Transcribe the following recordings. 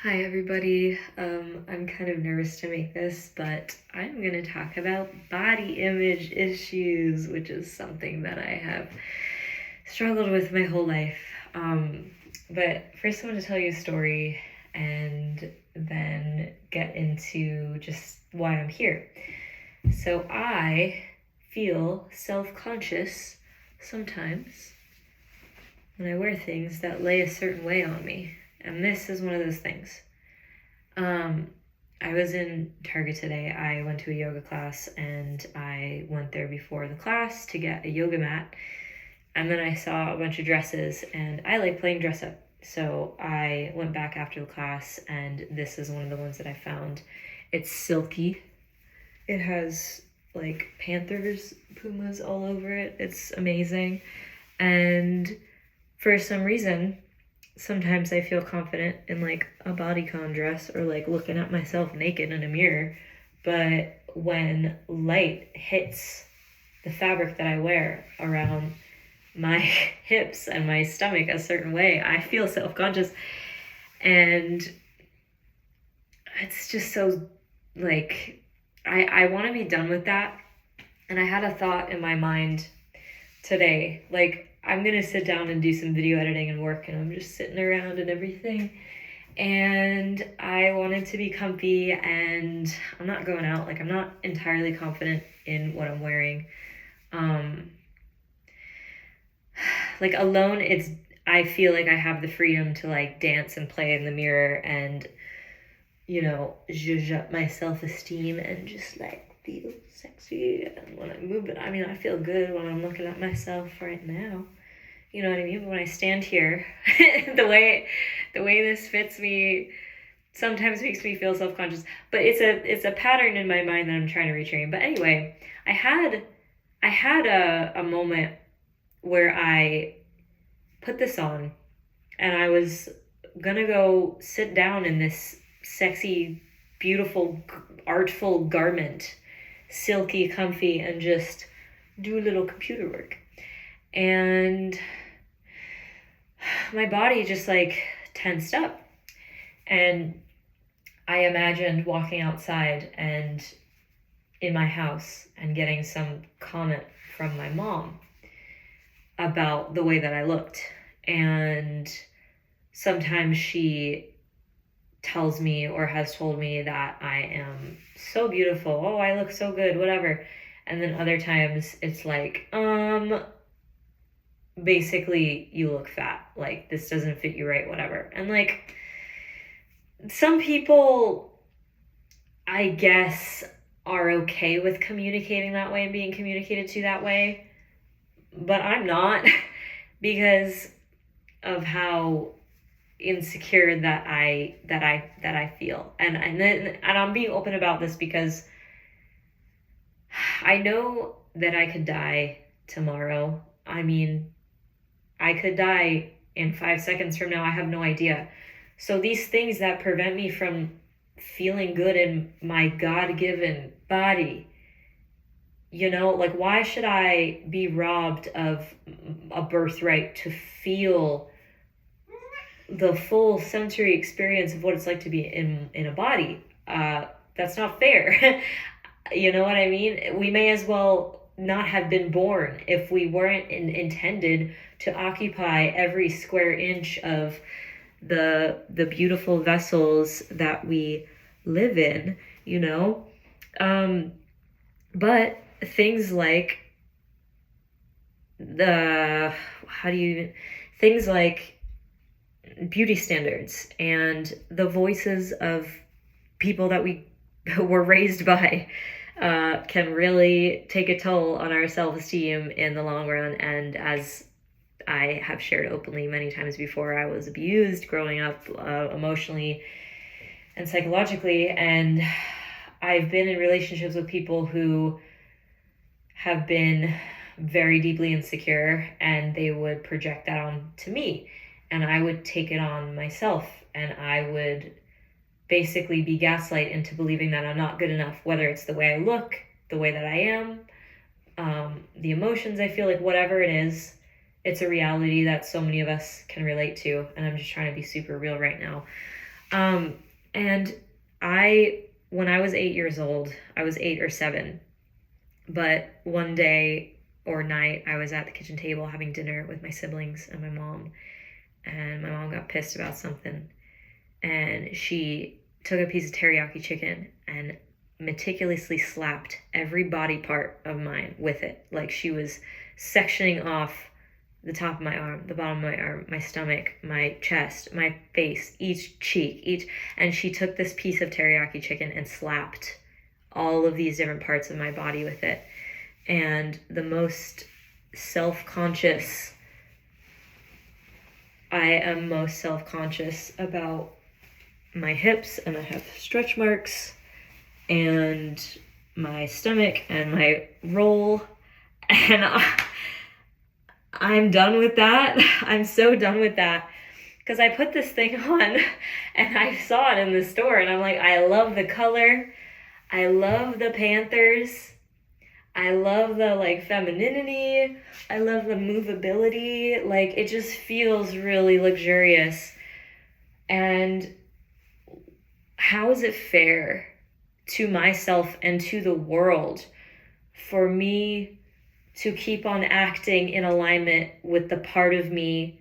Hi everybody. I'm kind of nervous to make this, but I'm going to talk about body image issues, which is something that I have struggled with my whole life. But first I want to tell you a story and then get into just why I'm here. So I feel self-conscious sometimes when I wear things that lay a certain way on me. And this is one of those things. I was in Target today. I went to a yoga class and I went there before the class to get a yoga mat. And then I saw a bunch of dresses and I like playing dress up. So I went back after the class and this is one of the ones that I found. It's silky. It has like panthers, pumas all over it. It's amazing. And for some reason, sometimes I feel confident in like a bodycon dress or like looking at myself naked in a mirror. But when light hits the fabric that I wear around my hips and my stomach a certain way, I feel self-conscious. And it's just so like, I want to be done with that. And I had a thought in my mind today, like, I'm going to sit down and do some video editing and work, and I'm just sitting around and everything. And I wanted to be comfy, and I'm not going out. Like, I'm not entirely confident in what I'm wearing. Like, alone, I feel like I have the freedom to, like, dance and play in the mirror and, zhuzh up my self-esteem and just, like, feel sexy. And when I move it, I feel good when I'm looking at myself right now. You know what I mean? But when I stand here, the way this fits me sometimes makes me feel self-conscious. But it's a pattern in my mind that I'm trying to retrain. But anyway, I had a moment where I put this on and I was gonna go sit down in this sexy, beautiful, artful garment, silky, comfy, and just do a little computer work. And my body just like tensed up. And I imagined walking outside and in my house and getting some comment from my mom about the way that I looked. And sometimes she tells me or has told me that I am so beautiful. Oh, I look so good, whatever. And then other times it's like, basically you look fat. Like, this doesn't fit you right, whatever. And like, some people, I guess, are okay with communicating that way and being communicated to that way. But I'm not because of how insecure that I feel. And I'm being open about this because I know that I could die tomorrow. I could die in 5 seconds from now. I have no idea. So these things that prevent me from feeling good in my God-given body, like, why should I be robbed of a birthright to feel the full sensory experience of what it's like to be in a body? That's not fair. You know what I mean? We may as well not have been born if we weren't intended to occupy every square inch of the beautiful vessels that we live in, but things like things like beauty standards and the voices of people that we were raised by can really take a toll on our self-esteem in the long run. And as I have shared openly many times before, I was abused growing up emotionally and psychologically, and I've been in relationships with people who have been very deeply insecure, and they would project that on to me, and I would take it on myself, and I would basically be gaslight into believing that I'm not good enough, whether it's the way I look, the way that I am, the emotions I feel, like whatever it is. It's a reality that so many of us can relate to, and I'm just trying to be super real right now. And when I was 8 years old, I was 8 or 7, but one day or night, I was at the kitchen table having dinner with my siblings and my mom, and my mom got pissed about something, and she took a piece of teriyaki chicken and meticulously slapped every body part of mine with it. Like she was sectioning off the top of my arm, the bottom of my arm, my stomach, my chest, my face, each cheek, and she took this piece of teriyaki chicken and slapped all of these different parts of my body with it. And the most self-conscious, I am most self-conscious about my hips, and I have stretch marks, and my stomach, and my roll, and I'm done with that. I'm so done with that. Because I put this thing on, and I saw it in the store, and I'm like, I love the color, I love the Panthers, I love the like femininity, I love the movability, like it just feels really luxurious. And how is it fair to myself and to the world for me to keep on acting in alignment with the part of me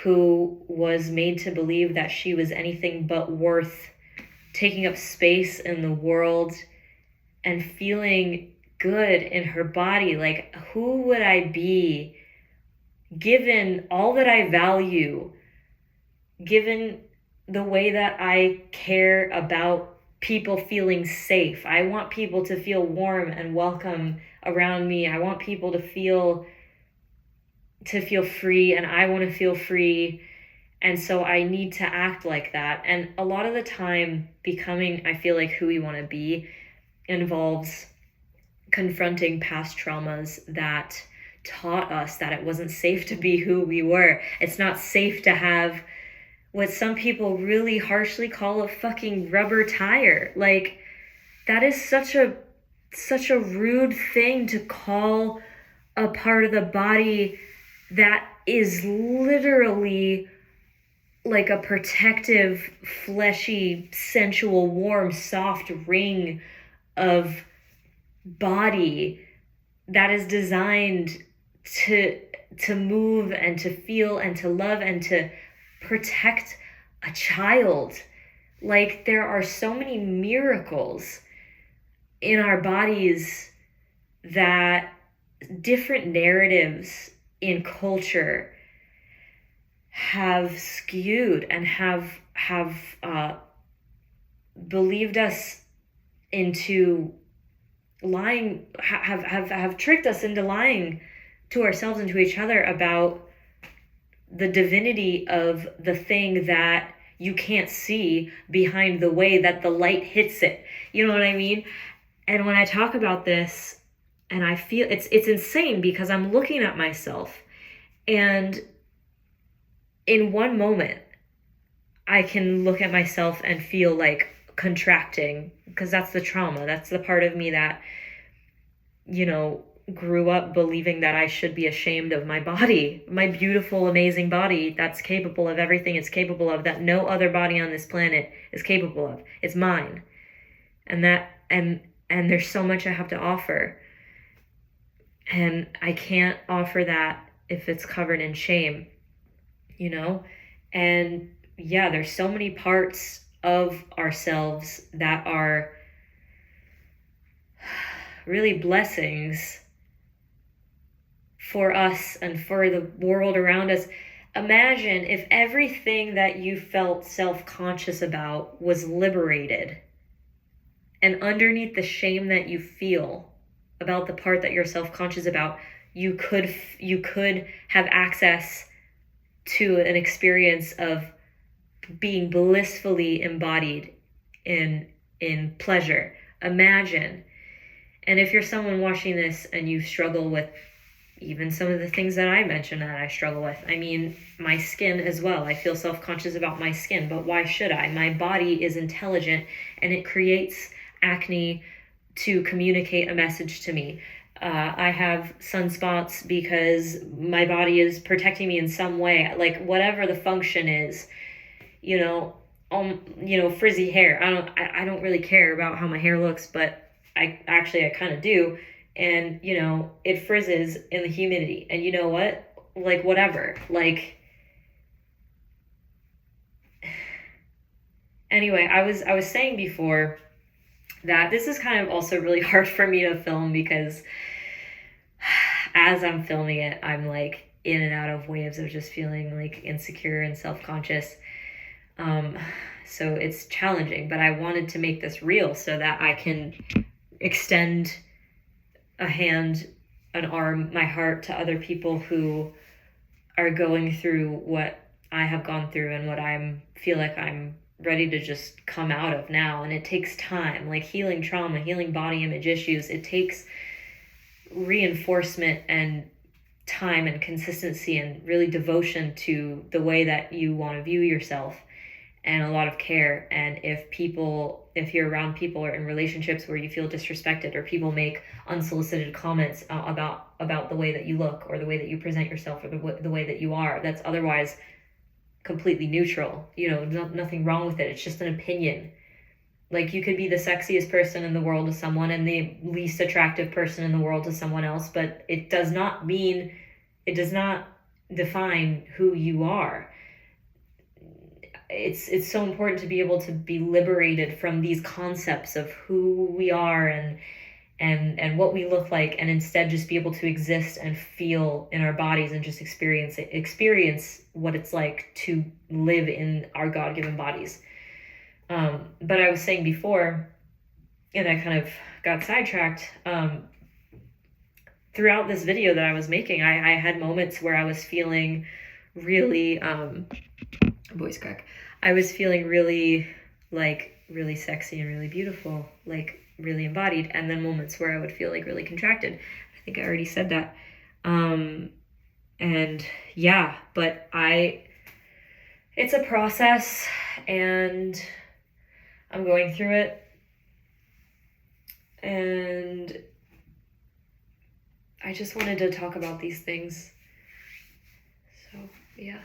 who was made to believe that she was anything but worth taking up space in the world and feeling good in her body? Like, who would I be given all that I value, given the way that I care about people feeling safe? I want people to feel warm and welcome around me. I want people to feel free, and I want to feel free. And so I need to act like that. And a lot of the time, becoming, I feel like, who we want to be involves confronting past traumas that taught us that it wasn't safe to be who we were. It's not safe to have what some people really harshly call a fucking rubber tire. Like, that is such a rude thing to call a part of the body that is literally like a protective, fleshy, sensual, warm, soft ring of body that is designed to move and to feel and to love and to protect a child. Like, there are so many miracles in our bodies that different narratives in culture have skewed and have believed us into lying, have tricked us into lying to ourselves and to each other about the divinity of the thing that you can't see behind the way that the light hits it. You know what I mean? And when I talk about this, and I feel it's insane, because I'm looking at myself, and in one moment I can look at myself and feel like contracting, because that's the trauma. That's the part of me that, you know, grew up believing that I should be ashamed of my body, my beautiful, amazing body that's capable of everything it's capable of, that no other body on this planet is capable of. It's mine. And there's so much I have to offer. And I can't offer that if it's covered in shame, you know? And yeah, there's so many parts of ourselves that are really blessings for us and for the world around us. Imagine if everything that you felt self-conscious about was liberated, and underneath the shame that you feel about the part that you're self-conscious about, you could have access to an experience of being blissfully embodied in pleasure. Imagine. And if you're someone watching this and you struggle with even some of the things that I mentioned that I struggle with, I mean, my skin as well. I feel self-conscious about my skin, but why should I? My body is intelligent, and it creates acne to communicate a message to me. I have sunspots because my body is protecting me in some way, like whatever the function is, you know. frizzy hair. I don't really care about how my hair looks, but I kind of do. And, it frizzes in the humidity. And you know what? Like, whatever. Like, anyway, I was saying before that this is kind of also really hard for me to film because as I'm filming it, I'm like in and out of waves of just feeling like insecure and self-conscious. So it's challenging, but I wanted to make this real so that I can extend a hand, an arm, my heart to other people who are going through what I have gone through and what feel like I'm ready to just come out of now. And it takes time, like healing trauma, healing body image issues. It takes reinforcement and time and consistency and really devotion to the way that you want to view yourself, and a lot of care. And if you're around people or in relationships where you feel disrespected, or people make unsolicited comments about the way that you look or the way that you present yourself or the way that you are, that's otherwise completely neutral, nothing wrong with it. It's just an opinion. Like, you could be the sexiest person in the world to someone and the least attractive person in the world to someone else, but it does not define who you are. It's so important to be able to be liberated from these concepts of who we are and what we look like, and instead just be able to exist and feel in our bodies and just experience what it's like to live in our God-given bodies. But I was saying before, and I kind of got sidetracked, throughout this video that I was making, I had moments where I was feeling really, voice crack. I was feeling really sexy and really beautiful, like really embodied, and then moments where I would feel like really contracted. I think I already said that. And yeah, but it's a process, and I'm going through it, and I just wanted to talk about these things. So, yeah.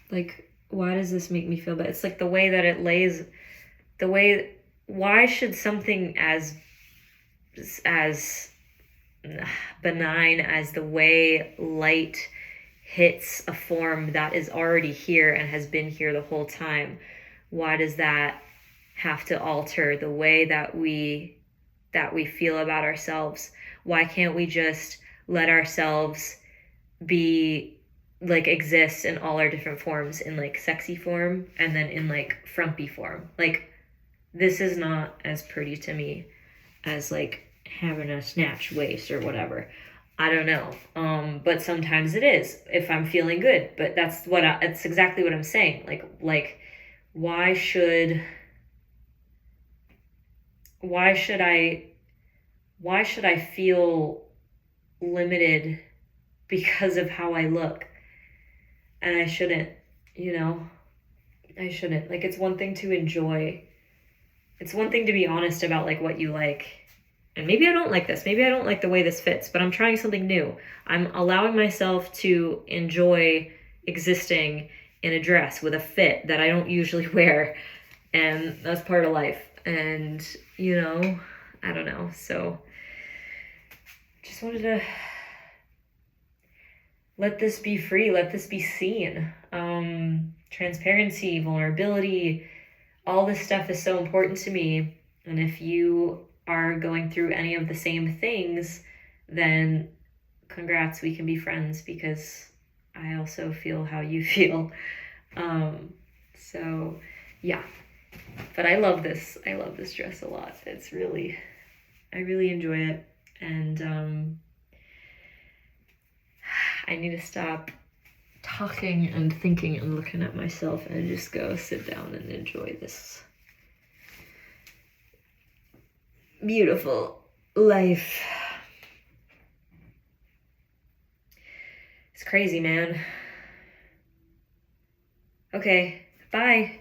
Like, why does this make me feel bad? It's like the way that it lays, why should something as benign as the way light hits a form that is already here and has been here the whole time, why does that have to alter the way that we feel about ourselves? Why can't we just let ourselves be, like, exist in all our different forms, in like sexy form and then in like frumpy form? Like, this is not as pretty to me as like having a snatch waist or whatever. I don't know. But sometimes it is if I'm feeling good. But it's exactly what I'm saying. Like why should I feel limited because of how I look? And I shouldn't, I shouldn't. Like, it's one thing to enjoy. It's one thing to be honest about like what you like. And maybe I don't like this. Maybe I don't like the way this fits, but I'm trying something new. I'm allowing myself to enjoy existing in a dress with a fit that I don't usually wear. And that's part of life. And, I don't know. So just wanted to let this be free. Let this be seen. Transparency, vulnerability, all this stuff is so important to me. And if you are going through any of the same things, then congrats, we can be friends, because I also feel how you feel. So yeah, but I love this dress a lot. I really enjoy it. And I need to stop talking and thinking and looking at myself and just go sit down and enjoy this beautiful life. It's crazy, man. Okay, bye.